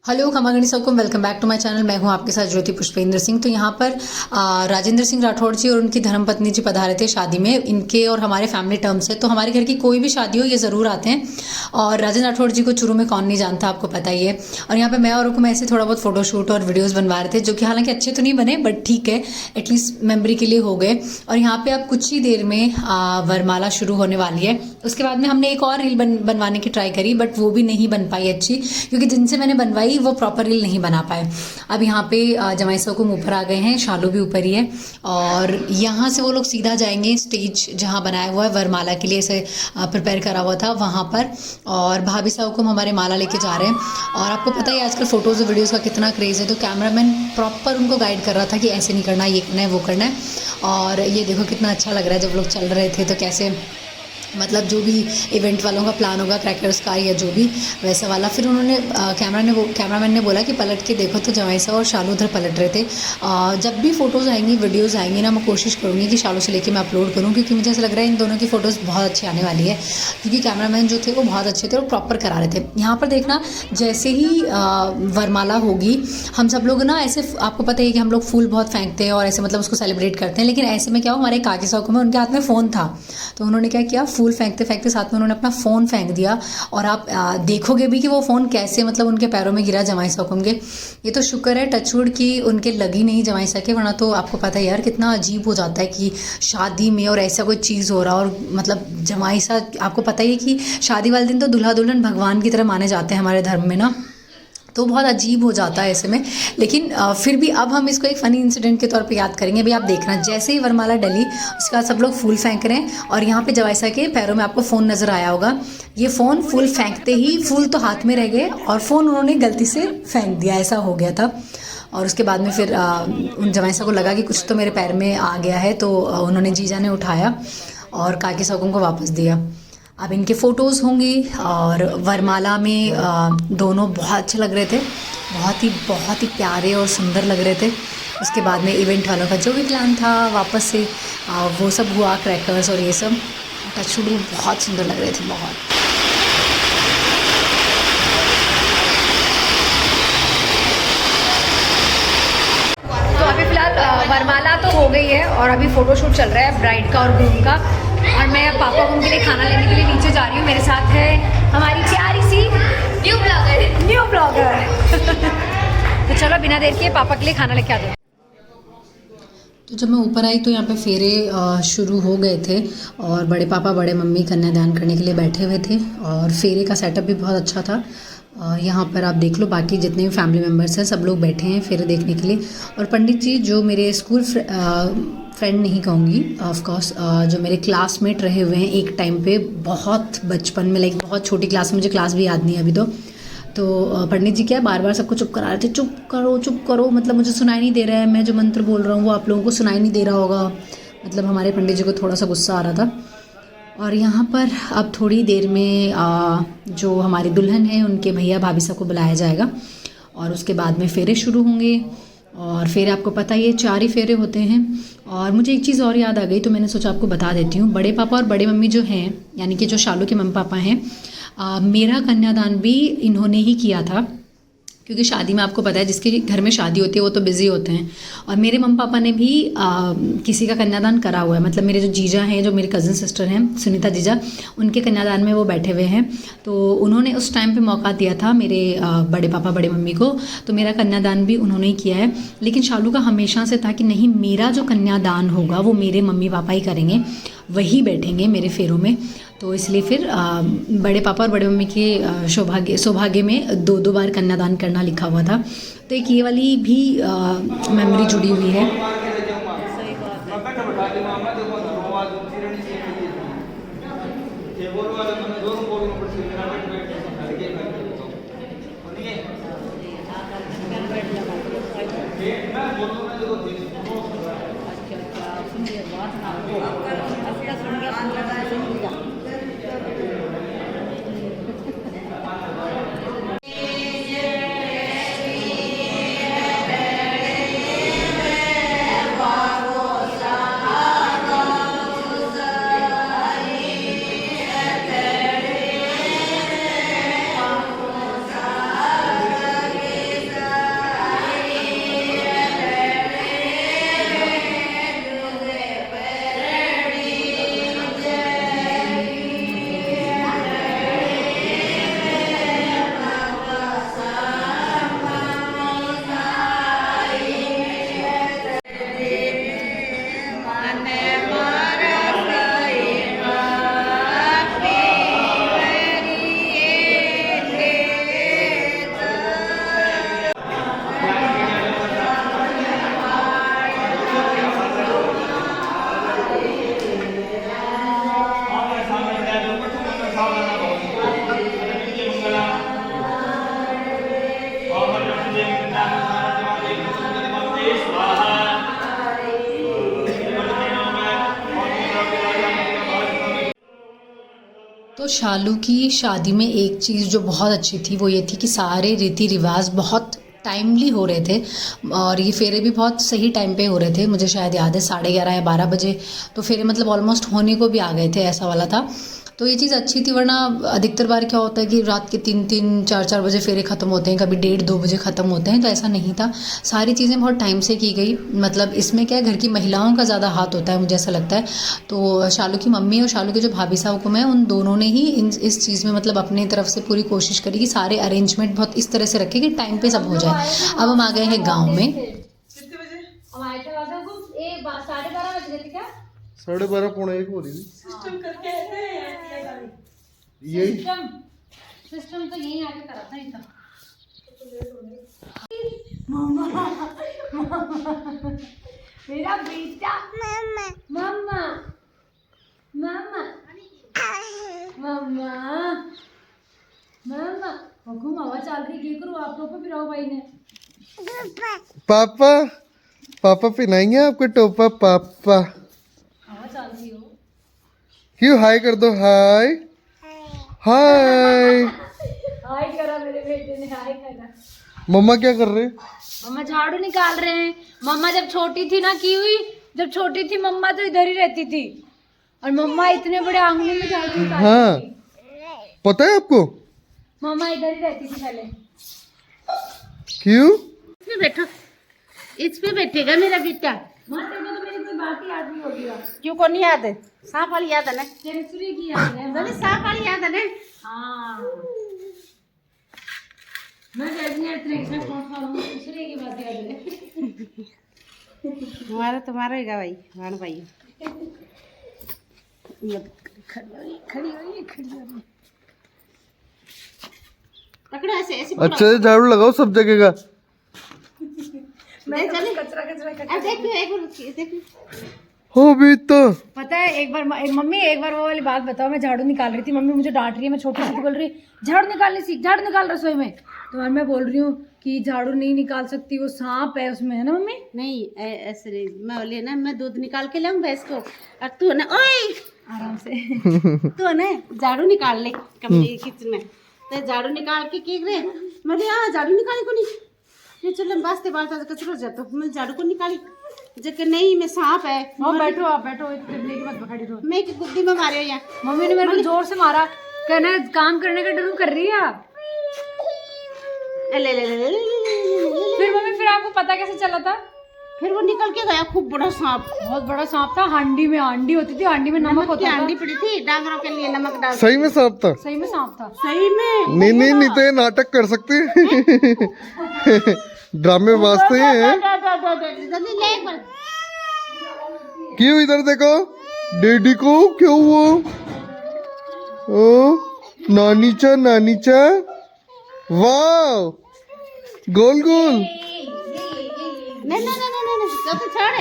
Hello खमागणी सबको welcome back to my channel. मैं हूं आपके साथ ज्योति पुष्पेंद्र सिंह। तो यहाँ पर राजेंद्र सिंह राठौड़ जी और उनकी धर्मपत्नी जी पधारे थे शादी में। इनके और हमारे फैमिली टर्म्स है, तो हमारे घर की कोई भी शादी हो ये ज़रूर आते हैं। और राजेंद्र राठौड़ जी को चुरू में कौन नहीं जानता, आपको पता ही है। और यहाँ पर मैं और रुकुम ऐसे थोड़ा बहुत फोटोशूट और वीडियोज़ बनवा रहे थे, जो कि हालांकि अच्छे तो नहीं बने बट ठीक है, एटलीस्ट मेमोरी के लिए हो गए। और यहाँ पर अब कुछ ही देर में वरमाला शुरू होने वाली है। उसके बाद में हमने एक और रील बनवाने की ट्राई करी बट वो भी नहीं बन पाई अच्छी, क्योंकि जिनसे मैंने बनवाई वो प्रॉपर रील नहीं बना पाए। अब यहाँ पे जमाई साहब ऊपर आ गए हैं, शालू भी ऊपर ही है। और यहाँ से वो लोग सीधा जाएंगे स्टेज जहाँ बनाया हुआ है वरमाला के लिए, ऐसे प्रिपेयर करा हुआ था वहाँ पर। और भाभी साहब को हम हमारे माला लेके जा रहे हैं। और आपको पता है आजकल फ़ोटोज़ और वीडियोज़ का कितना क्रेज़ है, तो कैमरामैन प्रॉपर उनको गाइड कर रहा था कि ऐसे नहीं करना, ये करना है, वो करना है। और ये देखो कितना अच्छा लग रहा है, जब लोग चल रहे थे तो कैसे, मतलब जो भी इवेंट वालों का प्लान होगा क्रैकर्स का या जो भी वैसा वाला। फिर उन्होंने कैमरामैन ने बोला कि पलट के देखो, तो जमाई साहब और शालू उधर पलट रहे थे। जब भी फ़ोटोज़ आएंगी, वीडियोज़ आएंगी ना, मैं कोशिश करूँगी कि शालू से लेके मैं अपलोड करूँ, क्योंकि मुझे ऐसा लग रहा है इन दोनों की फ़ोटोज़ बहुत अच्छी आने वाली है। क्योंकि कैमरामैन जो थे वो बहुत अच्छे थे और प्रॉपर करा रहे थे। यहाँ पर देखना, जैसे ही वरमाला होगी हम सब लोग ना ऐसे, आपको पता है कि हम लोग फूल बहुत फेंकते हैं और ऐसे मतलब उसको सेलिब्रेट करते हैं। लेकिन ऐसे में क्या हो, हमारे काकी साहब को में उनके हाथ में फ़ोन था, तो उन्होंने क्या किया, फूल फेंकते फेंकते साथ में उन्होंने अपना फ़ोन फेंक दिया। और आप देखोगे भी कि वो फ़ोन कैसे मतलब उनके पैरों में गिरा जमाई साहब के। ये तो शुक्र है टचवुड की उनके लगी नहीं जमाई साहब के, वरना तो आपको पता है यार कितना अजीब हो जाता है कि शादी में और ऐसा कोई चीज़ हो रहा। और मतलब जमाई साहब, आपको पता ही है कि शादी वाले दिन तो दूल्हा दुल्हन भगवान की तरह माने जाते हैं हमारे धर्म में ना, तो बहुत अजीब हो जाता है ऐसे में। लेकिन फिर भी अब हम इसको एक फ़नी इंसिडेंट के तौर पे याद करेंगे। भाई आप देखना, जैसे ही वरमाला डली उसके बाद सब लोग फूल फेंक रहे हैं और यहाँ पे जवाइसा के पैरों में आपको फ़ोन नज़र आया होगा। ये फ़ोन फूल फेंकते ही फूल तो हाथ में रह गए और फ़ोन उन्होंने गलती से फेंक दिया, ऐसा हो गया था। और उसके बाद में फिर उन जवाइसा को लगा कि कुछ तो मेरे पैर में आ गया है, तो उन्होंने जीजा ने उठाया और काकी साहब को वापस दिया। अब इनके फ़ोटोज़ होंगी। और वरमाला में दोनों बहुत अच्छे लग रहे थे, बहुत ही प्यारे और सुंदर लग रहे थे। उसके बाद में इवेंट वालों का जो भी प्लान था वापस से वो सब हुआ, क्रैकर्स और ये सब। टचवुड बहुत सुंदर लग रहे थे, बहुत। तो अभी फ़िलहाल वरमाला तो हो गई है और अभी फ़ोटोशूट चल रहा है ब्राइड का और ग्रूम का। और मैं पापा को उनके लिए खाना लेने के लिए नीचे जा रही हूँ। मेरे साथ है हमारी प्यारी सी न्यू ब्लॉगर तो चलो बिना देर के पापा के लिए खाना लेके आते हैं। तो जब मैं ऊपर आई तो यहाँ पे फेरे शुरू हो गए थे और बड़े पापा बड़े मम्मी कन्यादान करने के लिए बैठे हुए थे। और फेरे का सेटअप भी बहुत अच्छा था। यहाँ पर आप देख लो, बाकी जितने भी फैमिली मेम्बर्स हैं सब लोग बैठे हैं फेरे देखने के लिए। और पंडित जी जो मेरे स्कूल फ्रेंड नहीं कहूँगी, ऑफ कोर्स जो मेरे क्लासमेट रहे हुए हैं एक टाइम पे, बहुत बचपन में, लाइक बहुत छोटी क्लास में, मुझे क्लास भी याद नहीं है अभी तो पंडित जी क्या बार बार सबको चुप करा रहे थे, चुप करो, मतलब मुझे सुनाई नहीं दे रहा है, मैं जो मंत्र बोल रहा हूँ वो आप लोगों को सुनाई नहीं दे रहा होगा। मतलब हमारे पंडित जी को थोड़ा सा गुस्सा आ रहा था। और यहाँ पर अब थोड़ी देर में जो हमारी दुल्हन है उनके भैया भाभी सब को बुलाया जाएगा और उसके बाद में फेरे शुरू होंगे। और फेरे आपको पता ही है 4 ही फेरे होते हैं। और मुझे एक चीज़ और याद आ गई, तो मैंने सोचा आपको बता देती हूँ। बड़े पापा और बड़े मम्मी जो हैं, यानी कि जो शालू के मम्मी पापा हैं, मेरा कन्यादान भी इन्होंने ही किया था, क्योंकि शादी में आपको पता है जिसके घर में शादी होती है वो तो बिज़ी होते हैं। और मेरे मम्मी पापा ने भी किसी का कन्यादान करा हुआ है, मतलब मेरे जो जीजा हैं, जो मेरी कज़न सिस्टर हैं सुनीता जीजा, उनके कन्यादान में वो बैठे हुए हैं। तो उन्होंने उस टाइम पे मौका दिया था मेरे बड़े पापा बड़े मम्मी को, तो मेरा कन्यादान भी उन्होंने ही किया है। लेकिन शालू का हमेशा से था कि नहीं, मेरा जो कन्यादान होगा वो मेरे मम्मी पापा ही करेंगे, वही बैठेंगे मेरे फेरों में। तो इसलिए फिर बड़े पापा और बड़े मम्मी के सौभाग्य में 2 बार कन्यादान करना लिखा हुआ था। तो एक ये वाली भी मेमोरी जुड़ी हुई है। तो शालू की शादी में एक चीज़ जो बहुत अच्छी थी वो ये थी कि सारे रीति रिवाज बहुत टाइमली हो रहे थे और ये फेरे भी बहुत सही टाइम पे हो रहे थे। मुझे शायद याद है 11:30 या 12 बजे तो फेरे मतलब ऑलमोस्ट होने को भी आ गए थे, ऐसा वाला था। तो ये चीज़ अच्छी थी, वरना अधिकतर बार क्या होता है कि रात के 3-3, 4-4 बजे फेरे ख़त्म होते हैं, कभी 1:30-2 बजे ख़त्म होते हैं। तो ऐसा नहीं था, सारी चीज़ें बहुत टाइम से की गई। मतलब इसमें क्या है, घर की महिलाओं का ज़्यादा हाथ होता है, मुझे ऐसा लगता है। तो शालू की मम्मी और शालू के जो भाभी साहब हैं, उन दोनों ने ही इस चीज़ में मतलब अपनी तरफ से पूरी कोशिश करी कि सारे अरेंजमेंट बहुत इस तरह से रखे कि टाइम पे सब हो जाए। अब हम आ गए हैं गाँव में। कितने बजे? हम आए थे 12:30 बज गए थे क्या? 12:30 पौने 1 हो रही थी। सिस्टम करके आए थे यही सिस्टम तो यही आके करा था इतना। मम्मा मेरा बेटा मम्मा मम्मा मम्मा मम्मा मम्मा हुकुम हवा चल रही की करूँ आप लोग फिर आओ भाई ने पापा पापा पहनाएंगे आपको टोपा पापा। हवा चल रही हो क्यों हाय कर दो, हाय हाय। हाय करा मेरे बेटे ने, हाय करा। मम्मा क्या कर रहे हैं? मम्मा झाड़ू निकाल रहे हैं। मम्मा जब छोटी थी ना की हुई, जब छोटी थी मम्मा तो इधर ही रहती थी और मम्मा इतने बड़े आंगन में झाड़ू निकालती हाँ थी। पता है आपको मम्मा इधर ही रहती थी पहले। क्यों? इसमें बैठो, इस पे बैठेगा मेरा बेटा। माँ तेरे को तो मेरी कोई बात ही याद नहीं होगी। क्यों को नहीं याद है? सांप वाली याद है ना? सेंचुरी की याद है। बोले सांप वाली याद है ना? हाँ मैं कहती हूँ इतने से कौन सा हूँ, दूसरे की बात याद है। तुम्हारा ही भाई भाण भाई खड़ी पकड़ो ऐसे ऐसे अच्छा से झाड़ू लगाओ सब जगह का। मैं चले कचरा कचरा अब देखियो एक बार देखियो। हो भी तो पता है एक बार मम्मी एक बार वो वाली बात बताओ, मैं झाड़ू निकाल रही थी, मम्मी मुझे डांट रही है, मैं छोटी सी बोल रही झाड़ू निकालने सीख, झाड़ू निकाल रसोई में। तो मैं बोल रही हूँ कि झाड़ू नहीं निकाल सकती, वो सांप है उसमें, है ना मम्मी? नहीं ऐसे नहीं, मैं बोली ना मैं दूध निकाल के लाऊं भैंस को और तू ना ओए आराम से तू ना झाड़ू निकाल ले कमरे किचन में। तो झाड़ू निकाल के की करे मैं झाड़ू निकाली को नहीं ये चल वास्ते बात कचरा हो जाता, मैं झाड़ू को निकाली जबकि नहीं मैं सांप है। हाँ बैठो आप बैठो, करने की मत खड़ी रहो। मैं एक गुद्दी में मारे यहाँ। मम्मी ने मेरे को जोर से मारा, कहना काम करने का डरू कर रही है आप। ले ले ले ले ले फिर मम्मी फिर आपको पता कैसे चला था? फिर वो निकल के गया खूब बड़ा सांप, बहुत बड़ा सांप था। हांडी में हांडी होती थी, हांडी में नमक होता था। हांडी पड़ी थी डांगरों के लिए नमक डाल। सही में सांप था? सही में सांप था। सही में नहीं नहीं नहीं तो ये नाटक कर सकते हैं। ड्रामे वास्ते हैं। जल्दी ले एक बार। क्यों इधर देखो डैडी को क्यों हुआ? ओ नानी चा वाह गोल गोल। नहीं तो छोड़।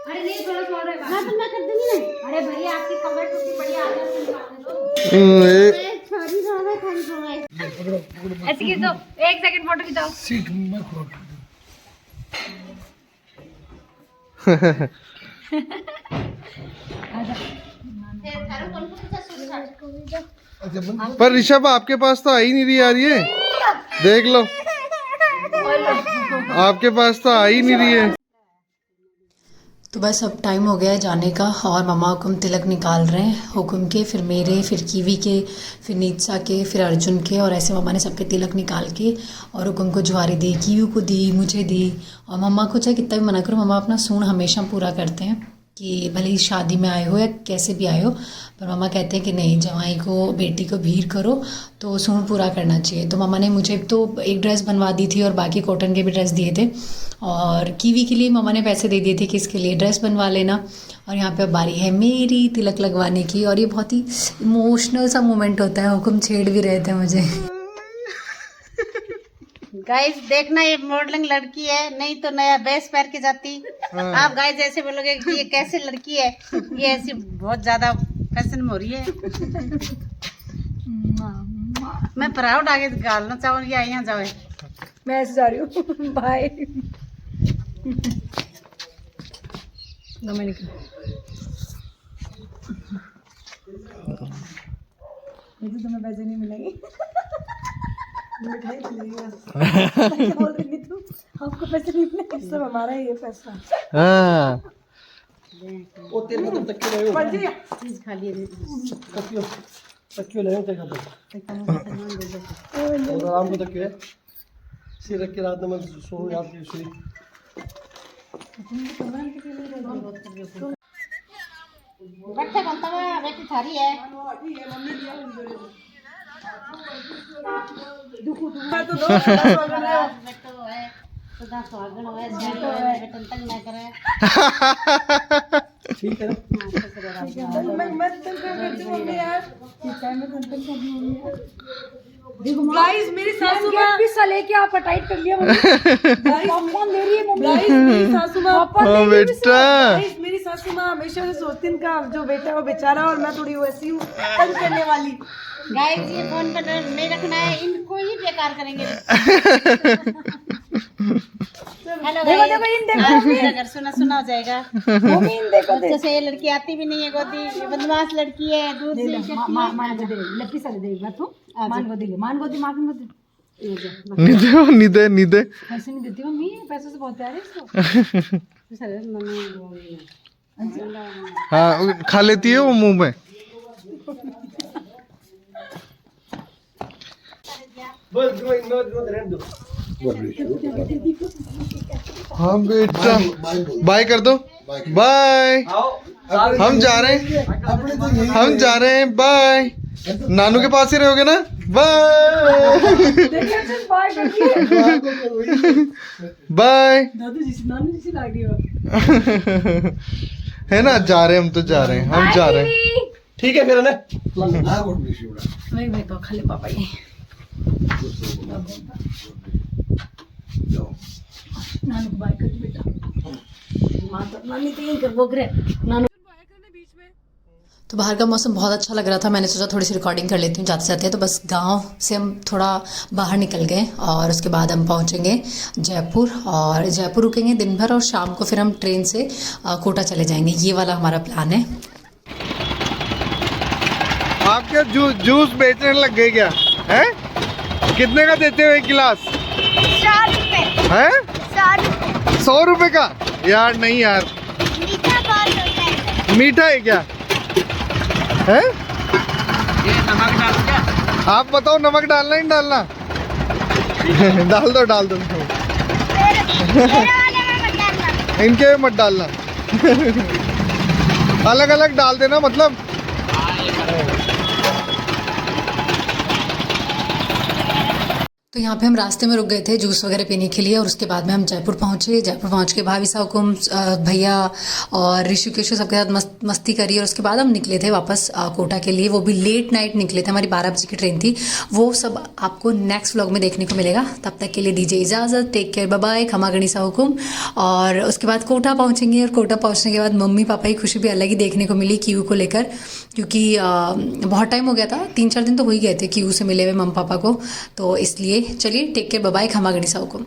अरे नहीं थोड़ा थोड़ा हाँ तो मैं कर दूंगी ना। अरे भैया आपकी कमर टूटी पड़ी, आ जाओ निकालने दो। छोड़ी रोवे खाली रोवे। ऐसे खींच दो, 1 सेकंड फोटो खिंचाओ। पर ऋषभ आपके पास तो आ ही नहीं रही यार, ये देख लो आपके पास तो आ ही नहीं रही है। तो बस अब टाइम हो गया है जाने का और मम्मा हुकुम तिलक निकाल रहे हैं, हुकुम के, फिर मेरे, फिर कीवी के, फिर नीतसा के, फिर अर्जुन के, और ऐसे मम्मा ने सबके तिलक निकाल के और हुकुम को जुआरी दी, कीवी को दी, मुझे दी। और मम्मा को चाहे कितना भी मना करो, मम्मा अपना सूण हमेशा पूरा करते हैं कि भले ही शादी में आए हो या कैसे भी आए हो, पर मम्मा कहते हैं कि नहीं, जवाई को, बेटी को भीर करो तो सूण पूरा करना चाहिए। तो मम्मा ने मुझे तो एक ड्रेस बनवा दी थी और बाकी कॉटन के भी ड्रेस दिए थे, और कीवी के लिए मम्मा ने पैसे दे दिए थे कि इसके लिए ड्रेस बनवा लेना। और यहाँ पे अब बारी है मेरी तिलक लगवाने की, और ये बहुत ही इमोशनल सा मोमेंट होता है। हुकुम छेड़ भी रहे थे मुझे। गाइस देखना ये मॉडलिंग लड़की है, नहीं तो नया बेस पैर के जाती। आप गाइस ऐसे बोलोगे कि ये कैसे लड़की है, ये ऐसी बहुत ज्यादा फैशन में हो रही है। मैं प्राउड आगे गालना चाहूँ या यहाँ जाओ। मैं ऐसे जा रही हूँ। बाय। मुझे तुम्हें पैसे नहीं मिलेंगे। मिठाई मिलेगी बोल रही तू, आपको पैसे नहीं मिलेंगे, सब हमारा ही है पैसा। हाँ वो तेरे को तक क्यों ले पड़ जी चीज खा लिए तक क्यों ले तेरे को और आराम को तक क्यों है सिर रख के रात में सो याद की सुई बैठे बनता है बेटी थारी है मैं तो 2 है बेटो है सदा सुहागन है बेटन तक ना करे ठीक है ना मैं तो करती हूँ मम्मी यार, इस टाइम में कंटेंट करनी होगी यार। देखो गाइस मेरी सासू माँ भी सले के आप टाइट कर लिया मम्मी। पॉपकॉर्न दे रही है मम्मी। गाइस मेरी सासू माँ हाँ बेटा गाइस मेरी सासू माँ हमेशा से सोचती है इनका जो बेटा है वो बेचारा और मैं थोड़ी वैसी हूँ तंग करने वाली। गाइस ये फोन पर नहीं रखना है, इनको ही बेकार करेंगे। हेलो देखो देखो इन देखो अगर सुना हो जाएगा मम्मी इन देखो बच्चे से ये लड़की आती भी नहीं है गोदी, ये बदमाश लड़की है दूर से इज्जत मान को दे लकी साले देगा तू मान को दे मान को दे माफी मत दे। निधे निधे निधे पैसे नहीं देती मम्मी, पैसे से बहुत प्यार है इसको। हाँ खा लेती है वो मुंह में। बस नो रहने दो हाँ बेटा बाय कर दो बाय। आओ हम जा रहे हैं बाय। नानू के पास ही रहोगे ना बाय बाय। दादू जी नानू जी लाग रही हो है ना जा रहे हैं हम तो जा रहे हैं हम जा रहे हैं। ठीक है फिर ना मैं तो खाली पापा ही नानू को बाय कर दो बेटा। मां तो नानी तो यही कर वो करे नानू। तो बाहर का मौसम बहुत अच्छा लग रहा था, मैंने सोचा थोड़ी सी रिकॉर्डिंग कर लेती हूँ जाते जाते। तो बस गांव से हम थोड़ा बाहर निकल गए और उसके बाद हम पहुँचेंगे जयपुर और जयपुर रुकेंगे दिन भर और शाम को फिर हम ट्रेन से कोटा चले जाएंगे। ये वाला हमारा प्लान है। आप क्या जूस बेचने लग गए क्या है? कितने का देते हो एक गिलास? 100 रुपए है 100 100 रुपए का? यार नहीं यार मीठा बहुत होता है। मीठा है क्या है? ये नमक डाल क्या आप बताओ नमक डालना ही डालना? डाल दो मेरे वाले में मत डालना। इनके में मत डालना। अलग अलग डाल देना मतलब। तो यहाँ पे हम रास्ते में रुक गए थे जूस वगैरह पीने के लिए और उसके बाद में हम जयपुर पहुँचे। जयपुर पहुँच के भाभी साहब को भैया और ऋषिकेश सबके साथ मस्ती करी और उसके बाद हम निकले थे वापस कोटा के लिए। वो भी लेट नाइट निकले थे, हमारी 12 बजे की ट्रेन थी। वो सब आपको नेक्स्ट व्लॉग में देखने को मिलेगा। तब तक के लिए दीजिए इजाज़त, टेक केयर, बाय बाय, खमा गणिसा हुकुम। और उसके बाद कोटा पहुँचेंगे और कोटा पहुँचने के बाद मम्मी पापा की खुशी भी अलग ही देखने को मिली क्यू को लेकर, क्योंकि बहुत टाइम हो गया था, 3-4 दिन तो हो ही गए थे क्यू से मिले हुए मम्मी पापा को। तो इसलिए चलिए टेक केयर, बाय बाय, खमा गणिसा हुकुम।